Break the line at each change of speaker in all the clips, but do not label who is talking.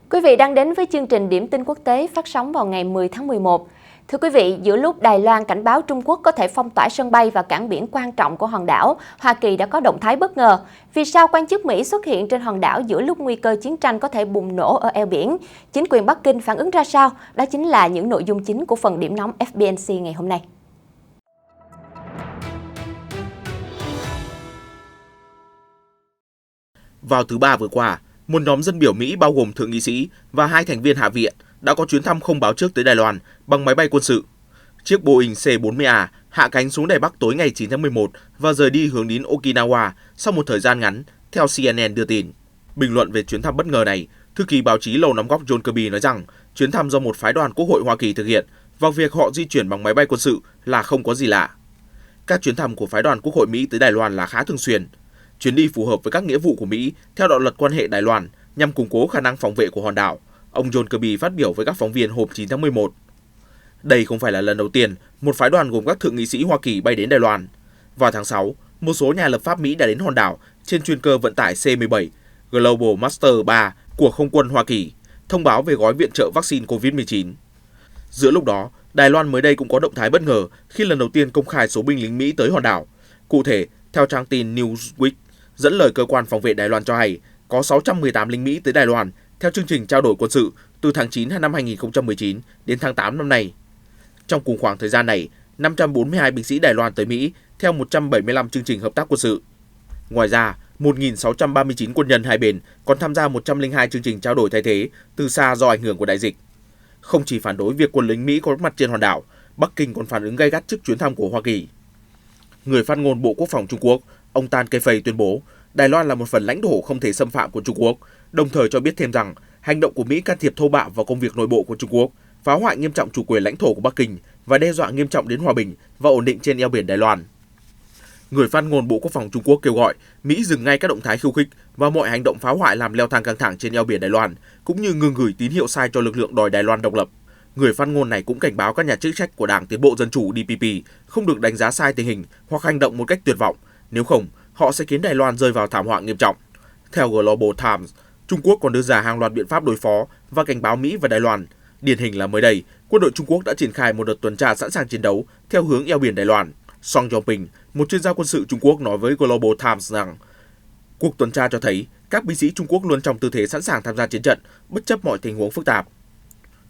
Quý vị đang đến với chương trình Điểm tin quốc tế phát sóng vào ngày 10 tháng 11. Thưa quý vị, giữa lúc Đài Loan cảnh báo Trung Quốc có thể phong tỏa sân bay và cảng biển quan trọng của hòn đảo, Hoa Kỳ đã có động thái bất ngờ. Vì sao quan chức Mỹ xuất hiện trên hòn đảo giữa lúc nguy cơ chiến tranh có thể bùng nổ ở eo biển? Chính quyền Bắc Kinh phản ứng ra sao? Đó chính là những nội dung chính của phần điểm nóng FBNC ngày hôm nay.
Vào thứ Ba vừa qua, một nhóm dân biểu Mỹ bao gồm thượng nghị sĩ và 2 thành viên Hạ viện đã có chuyến thăm không báo trước tới Đài Loan bằng máy bay quân sự. Chiếc Boeing C-40A hạ cánh xuống Đài Bắc tối ngày 9 tháng 11 và rời đi hướng đến Okinawa sau một thời gian ngắn, theo CNN đưa tin. Bình luận về chuyến thăm bất ngờ này, thư ký báo chí Lầu Năm Góc John Kirby nói rằng chuyến thăm do một phái đoàn Quốc hội Hoa Kỳ thực hiện và việc họ di chuyển bằng máy bay quân sự là không có gì lạ. Các chuyến thăm của phái đoàn Quốc hội Mỹ tới Đài Loan là khá thường xuyên. Chuyến đi phù hợp với các nghĩa vụ của Mỹ theo đạo luật quan hệ Đài Loan nhằm củng cố khả năng phòng vệ của hòn đảo, ông John Kirby phát biểu với các phóng viên hôm 9 tháng 11. Đây không phải là lần đầu tiên một phái đoàn gồm các thượng nghị sĩ Hoa Kỳ bay đến Đài Loan. Vào tháng 6, một số nhà lập pháp Mỹ đã đến hòn đảo trên chuyên cơ vận tải C-17 Global Master 3 của Không quân Hoa Kỳ, thông báo về gói viện trợ vaccine COVID-19. Giữa lúc đó, Đài Loan mới đây cũng có động thái bất ngờ khi lần đầu tiên công khai số binh lính Mỹ tới hòn đảo. Cụ thể, theo trang tin Newsweek, dẫn lời cơ quan phòng vệ Đài Loan cho hay có 618 lính Mỹ tới Đài Loan theo chương trình trao đổi quân sự từ tháng 9 năm 2019 đến tháng 8 năm nay. Trong cùng khoảng thời gian này, 542 binh sĩ Đài Loan tới Mỹ theo 175 chương trình hợp tác quân sự. Ngoài ra, 1.639 quân nhân hai bên còn tham gia 102 chương trình trao đổi thay thế từ xa do ảnh hưởng của đại dịch. Không chỉ phản đối việc quân lính Mỹ có mặt trên hòn đảo, Bắc Kinh còn phản ứng gay gắt trước chuyến thăm của Hoa Kỳ. Người phát ngôn Bộ Quốc phòng Trung Quốc, ông Tan Kefei tuyên bố Đài Loan là một phần lãnh thổ không thể xâm phạm của Trung Quốc, đồng thời cho biết thêm rằng hành động của Mỹ can thiệp thô bạo vào công việc nội bộ của Trung Quốc, phá hoại nghiêm trọng chủ quyền lãnh thổ của Bắc Kinh và đe dọa nghiêm trọng đến hòa bình và ổn định trên eo biển Đài Loan. Người phát ngôn Bộ Quốc phòng Trung Quốc kêu gọi Mỹ dừng ngay các động thái khiêu khích và mọi hành động phá hoại làm leo thang căng thẳng trên eo biển Đài Loan, cũng như ngừng gửi tín hiệu sai cho lực lượng đòi Đài Loan độc lập. Người phát ngôn này cũng cảnh báo các nhà chức trách của Đảng Tiến bộ Dân chủ DPP không được đánh giá sai tình hình hoặc hành động một cách tuyệt vọng, nếu không, họ sẽ khiến Đài Loan rơi vào thảm họa nghiêm trọng. Theo Global Times, Trung Quốc còn đưa ra hàng loạt biện pháp đối phó và cảnh báo Mỹ và Đài Loan. Điển hình là mới đây, quân đội Trung Quốc đã triển khai một đợt tuần tra sẵn sàng chiến đấu theo hướng eo biển Đài Loan. Song Yongping, một chuyên gia quân sự Trung Quốc nói với Global Times rằng cuộc tuần tra cho thấy các binh sĩ Trung Quốc luôn trong tư thế sẵn sàng tham gia chiến trận bất chấp mọi tình huống phức tạp.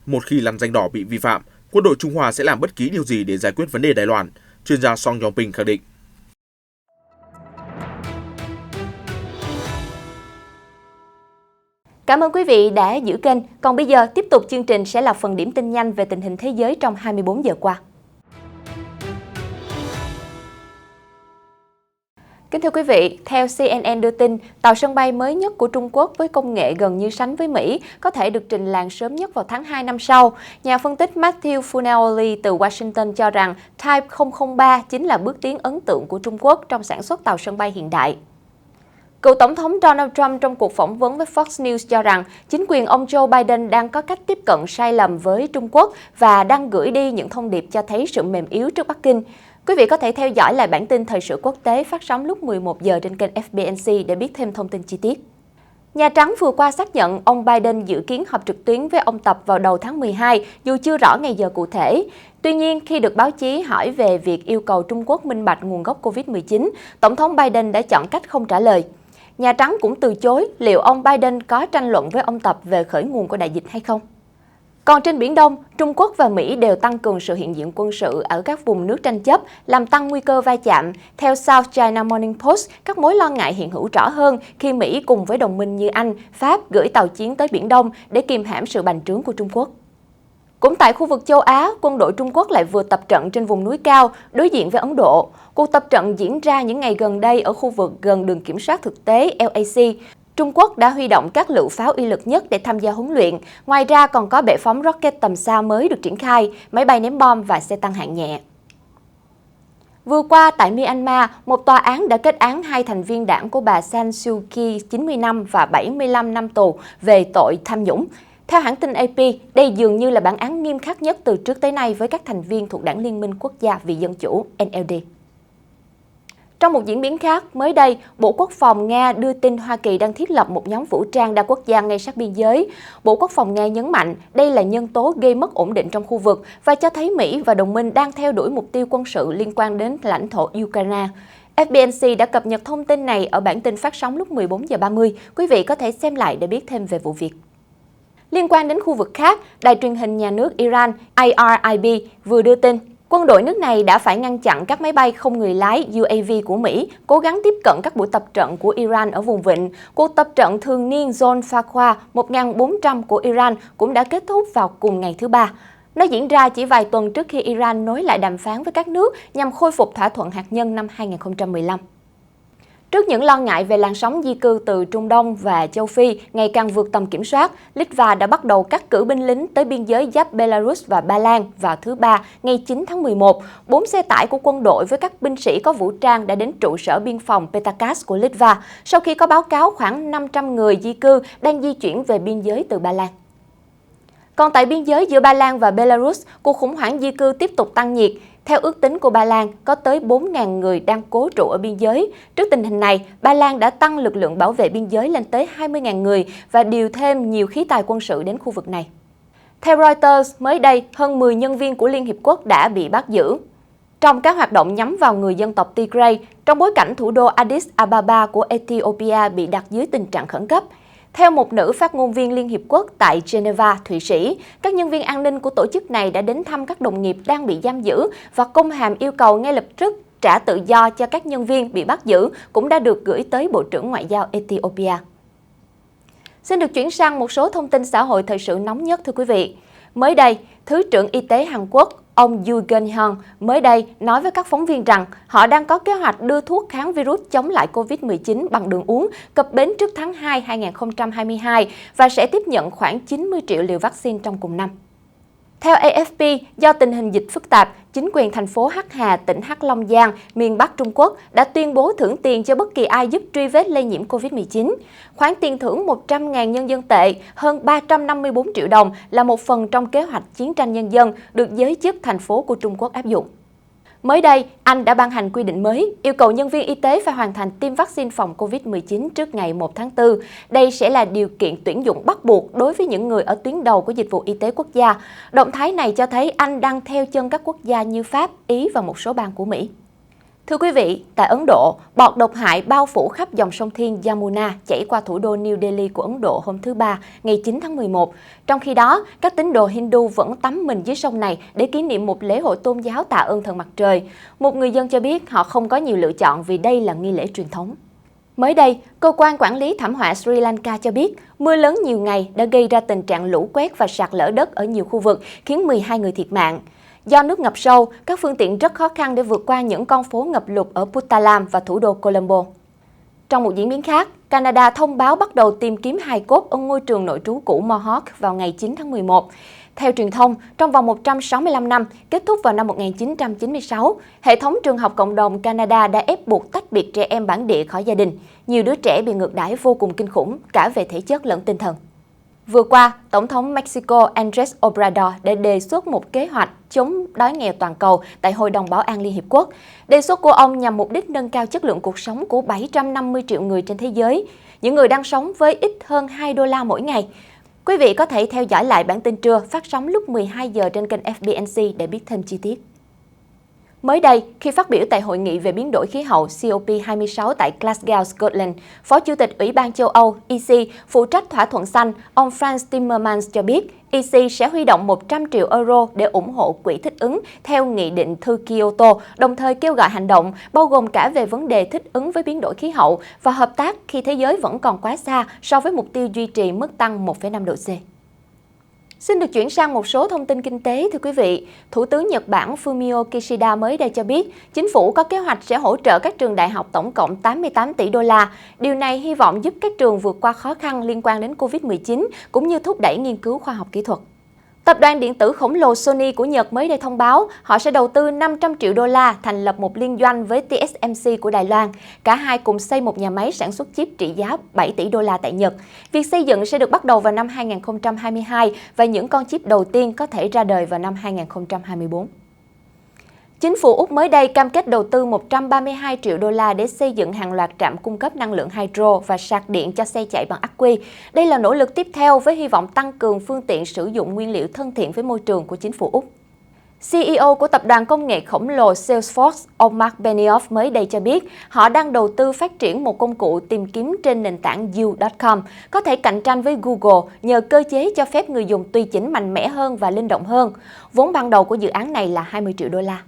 Một khi lằn ranh đỏ bị vi phạm, quân đội Trung Hoa sẽ làm bất kỳ điều gì để giải quyết vấn đề Đài Loan, chuyên gia Song Yongping khẳng định.
Cảm ơn quý vị đã giữ kênh. Còn bây giờ, tiếp tục chương trình sẽ là phần điểm tin nhanh về tình hình thế giới trong 24 giờ qua. Kính thưa quý vị, theo CNN đưa tin, tàu sân bay mới nhất của Trung Quốc với công nghệ gần như sánh với Mỹ có thể được trình làng sớm nhất vào tháng 2 năm sau. Nhà phân tích Matthew Funelli từ Washington cho rằng Type 003 chính là bước tiến ấn tượng của Trung Quốc trong sản xuất tàu sân bay hiện đại. Cựu Tổng thống Donald Trump trong cuộc phỏng vấn với Fox News cho rằng chính quyền ông Joe Biden đang có cách tiếp cận sai lầm với Trung Quốc và đang gửi đi những thông điệp cho thấy sự mềm yếu trước Bắc Kinh. Quý vị có thể theo dõi lại bản tin thời sự quốc tế phát sóng lúc 11 giờ trên kênh FBNC để biết thêm thông tin chi tiết. Nhà Trắng vừa qua xác nhận ông Biden dự kiến họp trực tuyến với ông Tập vào đầu tháng 12, dù chưa rõ ngày giờ cụ thể. Tuy nhiên, khi được báo chí hỏi về việc yêu cầu Trung Quốc minh bạch nguồn gốc COVID-19, Tổng thống Biden đã chọn cách không trả lời. Nhà Trắng cũng từ chối liệu ông Biden có tranh luận với ông Tập về khởi nguồn của đại dịch hay không. Còn trên Biển Đông, Trung Quốc và Mỹ đều tăng cường sự hiện diện quân sự ở các vùng nước tranh chấp, làm tăng nguy cơ va chạm. Theo South China Morning Post, các mối lo ngại hiện hữu rõ hơn khi Mỹ cùng với đồng minh như Anh, Pháp gửi tàu chiến tới Biển Đông để kìm hãm sự bành trướng của Trung Quốc. Cũng tại khu vực châu Á, quân đội Trung Quốc lại vừa tập trận trên vùng núi cao, đối diện với Ấn Độ. Cuộc tập trận diễn ra những ngày gần đây ở khu vực gần đường kiểm soát thực tế LAC. Trung Quốc đã huy động các lựu pháo uy lực nhất để tham gia huấn luyện. Ngoài ra còn có bệ phóng rocket tầm xa mới được triển khai, máy bay ném bom và xe tăng hạng nhẹ. Vừa qua tại Myanmar, một tòa án đã kết án 2 thành viên đảng của bà San Suu Kyi 90 năm và 75 năm tù về tội tham nhũng. Theo hãng tin AP, đây dường như là bản án nghiêm khắc nhất từ trước tới nay với các thành viên thuộc Đảng Liên minh Quốc gia vì Dân chủ NLD. Trong một diễn biến khác, mới đây, Bộ Quốc phòng Nga đưa tin Hoa Kỳ đang thiết lập một nhóm vũ trang đa quốc gia ngay sát biên giới. Bộ Quốc phòng Nga nhấn mạnh đây là nhân tố gây mất ổn định trong khu vực và cho thấy Mỹ và đồng minh đang theo đuổi mục tiêu quân sự liên quan đến lãnh thổ Ukraine. FBNC đã cập nhật thông tin này ở bản tin phát sóng lúc 14 giờ 30. Quý vị có thể xem lại để biết thêm về vụ việc. Liên quan đến khu vực khác, đài truyền hình nhà nước Iran IRIB vừa đưa tin quân đội nước này đã phải ngăn chặn các máy bay không người lái UAV của Mỹ cố gắng tiếp cận các buổi tập trận của Iran ở vùng vịnh. Cuộc tập trận thường niên Zone Farqa 1400 của Iran cũng đã kết thúc vào cùng ngày thứ Ba. Nó diễn ra chỉ vài tuần trước khi Iran nối lại đàm phán với các nước nhằm khôi phục thỏa thuận hạt nhân năm 2015. Trước những lo ngại về làn sóng di cư từ Trung Đông và châu Phi ngày càng vượt tầm kiểm soát, Litva đã bắt đầu cắt cử binh lính tới biên giới giáp Belarus và Ba Lan vào thứ Ba, ngày 9 tháng 11. 4 xe tải của quân đội với các binh sĩ có vũ trang đã đến trụ sở biên phòng Petakas của Litva sau khi có báo cáo khoảng 500 người di cư đang di chuyển về biên giới từ Ba Lan. Còn tại biên giới giữa Ba Lan và Belarus, cuộc khủng hoảng di cư tiếp tục tăng nhiệt. Theo ước tính của Ba Lan, có tới 4.000 người đang cố trụ ở biên giới. Trước tình hình này, Ba Lan đã tăng lực lượng bảo vệ biên giới lên tới 20.000 người và điều thêm nhiều khí tài quân sự đến khu vực này. Theo Reuters, mới đây, hơn 10 nhân viên của Liên Hiệp Quốc đã bị bắt giữ trong các hoạt động nhắm vào người dân tộc Tigray, trong bối cảnh thủ đô Addis Ababa của Ethiopia bị đặt dưới tình trạng khẩn cấp. Theo một nữ phát ngôn viên Liên Hiệp Quốc tại Geneva, Thụy Sĩ, các nhân viên an ninh của tổ chức này đã đến thăm các đồng nghiệp đang bị giam giữ và công hàm yêu cầu ngay lập tức trả tự do cho các nhân viên bị bắt giữ cũng đã được gửi tới Bộ trưởng Ngoại giao Ethiopia. Xin được chuyển sang một số thông tin xã hội thời sự nóng nhất thưa quý vị. Mới đây, Thứ trưởng Y tế Hàn Quốc ông Yoo Geun-hyun mới đây nói với các phóng viên rằng họ đang có kế hoạch đưa thuốc kháng virus chống lại COVID-19 bằng đường uống cập bến trước tháng 2 2022 và sẽ tiếp nhận khoảng 90 triệu liều vaccine trong cùng năm. Theo AFP, do tình hình dịch phức tạp, chính quyền thành phố Hắc Hà, tỉnh Hắc Long Giang, miền Bắc Trung Quốc đã tuyên bố thưởng tiền cho bất kỳ ai giúp truy vết lây nhiễm COVID-19. Khoản tiền thưởng 100.000 nhân dân tệ, hơn 354 triệu đồng là một phần trong kế hoạch chiến tranh nhân dân được giới chức thành phố của Trung Quốc áp dụng. Mới đây, Anh đã ban hành quy định mới, yêu cầu nhân viên y tế phải hoàn thành tiêm vaccine phòng COVID-19 trước ngày 1 tháng 4. Đây sẽ là điều kiện tuyển dụng bắt buộc đối với những người ở tuyến đầu của dịch vụ y tế quốc gia. Động thái này cho thấy Anh đang theo chân các quốc gia như Pháp, Ý và một số bang của Mỹ. Thưa quý vị, tại Ấn Độ, bọt độc hại bao phủ khắp dòng sông Thiên Yamuna chảy qua thủ đô New Delhi của Ấn Độ hôm thứ Ba, ngày 9 tháng 11. Trong khi đó, các tín đồ Hindu vẫn tắm mình dưới sông này để kỷ niệm một lễ hội tôn giáo tạ ơn thần mặt trời. Một người dân cho biết họ không có nhiều lựa chọn vì đây là nghi lễ truyền thống. Mới đây, Cơ quan Quản lý Thảm họa Sri Lanka cho biết mưa lớn nhiều ngày đã gây ra tình trạng lũ quét và sạt lở đất ở nhiều khu vực, khiến 12 người thiệt mạng. Do nước ngập sâu, các phương tiện rất khó khăn để vượt qua những con phố ngập lụt ở Puttalam và thủ đô Colombo. Trong một diễn biến khác, Canada thông báo bắt đầu tìm kiếm hài cốt ở ngôi trường nội trú cũ Mohawk vào ngày 9 tháng 11. Theo truyền thông, trong vòng 165 năm, kết thúc vào năm 1996, hệ thống trường học cộng đồng Canada đã ép buộc tách biệt trẻ em bản địa khỏi gia đình. Nhiều đứa trẻ bị ngược đãi vô cùng kinh khủng, cả về thể chất lẫn tinh thần. Vừa qua, Tổng thống Mexico Andrés Obrador đã đề xuất một kế hoạch chống đói nghèo toàn cầu tại Hội đồng Bảo an Liên Hiệp Quốc. Đề xuất của ông nhằm mục đích nâng cao chất lượng cuộc sống của 750 triệu người trên thế giới, những người đang sống với ít hơn $2 mỗi ngày. Quý vị có thể theo dõi lại bản tin trưa phát sóng lúc 12 giờ trên kênh FBNC để biết thêm chi tiết. Mới đây, khi phát biểu tại Hội nghị về biến đổi khí hậu COP26 tại Glasgow, Scotland, Phó Chủ tịch Ủy ban châu Âu EC phụ trách thỏa thuận xanh, ông Frans Timmermans cho biết EC sẽ huy động 100 triệu euro để ủng hộ quỹ thích ứng theo Nghị định thư Kyoto, đồng thời kêu gọi hành động, bao gồm cả về vấn đề thích ứng với biến đổi khí hậu và hợp tác khi thế giới vẫn còn quá xa so với mục tiêu duy trì mức tăng 1,5 độ C. Xin được chuyển sang một số thông tin kinh tế thưa quý vị. Thủ tướng Nhật Bản Fumio Kishida mới đây cho biết, chính phủ có kế hoạch sẽ hỗ trợ các trường đại học tổng cộng 88 tỷ đô la. Điều này hy vọng giúp các trường vượt qua khó khăn liên quan đến Covid-19 cũng như thúc đẩy nghiên cứu khoa học kỹ thuật. Tập đoàn điện tử khổng lồ Sony của Nhật mới đây thông báo họ sẽ đầu tư 500 triệu đô la thành lập một liên doanh với TSMC của Đài Loan. Cả hai cùng xây một nhà máy sản xuất chip trị giá 7 tỷ đô la tại Nhật. Việc xây dựng sẽ được bắt đầu vào năm 2022 và những con chip đầu tiên có thể ra đời vào năm 2024. Chính phủ Úc mới đây cam kết đầu tư 132 triệu đô la để xây dựng hàng loạt trạm cung cấp năng lượng hydro và sạc điện cho xe chạy bằng ắc quy. Đây là nỗ lực tiếp theo với hy vọng tăng cường phương tiện sử dụng nguyên liệu thân thiện với môi trường của chính phủ Úc. CEO của tập đoàn công nghệ khổng lồ Salesforce, ông Mark Benioff mới đây cho biết họ đang đầu tư phát triển một công cụ tìm kiếm trên nền tảng You.com, có thể cạnh tranh với Google nhờ cơ chế cho phép người dùng tùy chỉnh mạnh mẽ hơn và linh động hơn. Vốn ban đầu của dự án này là 20 triệu đô la.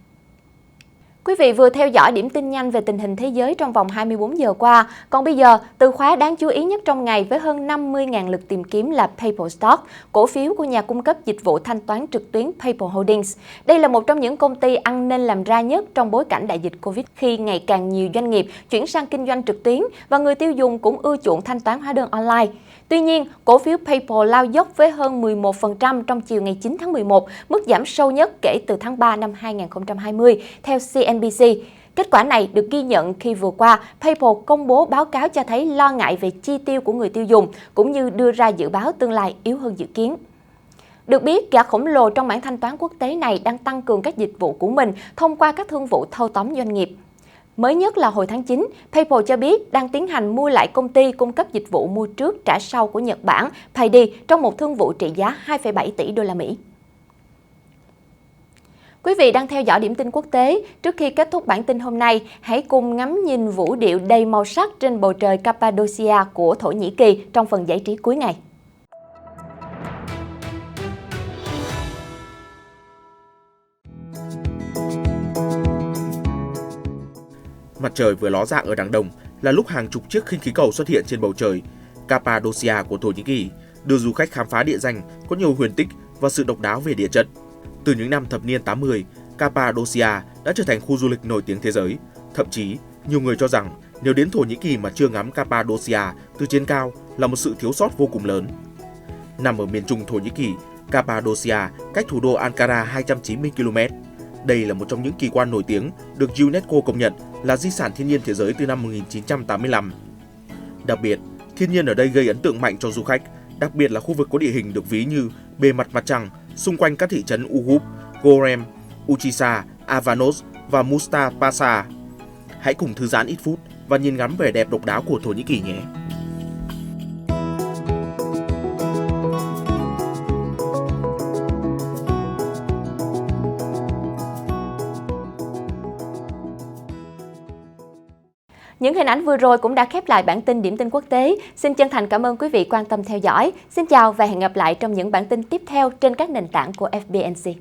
Quý vị vừa theo dõi điểm tin nhanh về tình hình thế giới trong vòng 24 giờ qua. Còn bây giờ, từ khóa đáng chú ý nhất trong ngày với hơn 50.000 lượt tìm kiếm là PayPal Stock, cổ phiếu của nhà cung cấp dịch vụ thanh toán trực tuyến PayPal Holdings. Đây là một trong những công ty ăn nên làm ra nhất trong bối cảnh đại dịch Covid khi ngày càng nhiều doanh nghiệp chuyển sang kinh doanh trực tuyến và người tiêu dùng cũng ưa chuộng thanh toán hóa đơn online. Tuy nhiên, cổ phiếu PayPal lao dốc với hơn 11% trong chiều ngày 9 tháng 11, mức giảm sâu nhất kể từ tháng 3 năm 2020, theo CNBC. Kết quả này được ghi nhận khi vừa qua, PayPal công bố báo cáo cho thấy lo ngại về chi tiêu của người tiêu dùng, cũng như đưa ra dự báo tương lai yếu hơn dự kiến. Được biết, gã khổng lồ trong mảng thanh toán quốc tế này đang tăng cường các dịch vụ của mình thông qua các thương vụ thâu tóm doanh nghiệp. Mới nhất là hồi tháng 9, PayPal cho biết đang tiến hành mua lại công ty cung cấp dịch vụ mua trước trả sau của Nhật Bản, Payday, trong một thương vụ trị giá 2,7 tỷ đô la Mỹ. Quý vị đang theo dõi điểm tin quốc tế. Trước khi kết thúc bản tin hôm nay, hãy cùng ngắm nhìn vũ điệu đầy màu sắc trên bầu trời Cappadocia của Thổ Nhĩ Kỳ trong phần giải trí cuối ngày.
Mặt trời vừa ló dạng ở đằng đông là lúc hàng chục chiếc khinh khí cầu xuất hiện trên bầu trời Cappadocia của Thổ Nhĩ Kỳ, đưa du khách khám phá địa danh có nhiều huyền tích và sự độc đáo về địa chất. Từ những năm thập niên 80, Cappadocia đã trở thành khu du lịch nổi tiếng thế giới. Thậm chí, nhiều người cho rằng nếu đến Thổ Nhĩ Kỳ mà chưa ngắm Cappadocia từ trên cao là một sự thiếu sót vô cùng lớn. Nằm ở miền trung Thổ Nhĩ Kỳ, Cappadocia cách thủ đô Ankara 290 km. Đây là một trong những kỳ quan nổi tiếng được UNESCO công nhận là di sản thiên nhiên thế giới từ năm 1985. Đặc biệt, thiên nhiên ở đây gây ấn tượng mạnh cho du khách, đặc biệt là khu vực có địa hình được ví như bề mặt mặt trăng xung quanh các thị trấn Uhup, Gorem, Uchisa, Avanos và Mustapasa. Hãy cùng thư giãn ít phút và nhìn ngắm vẻ đẹp độc đáo của Thổ Nhĩ Kỳ nhé!
Những hình ảnh vừa rồi cũng đã khép lại bản tin điểm tin quốc tế. Xin chân thành cảm ơn quý vị quan tâm theo dõi. Xin chào và hẹn gặp lại trong những bản tin tiếp theo trên các nền tảng của FBNC.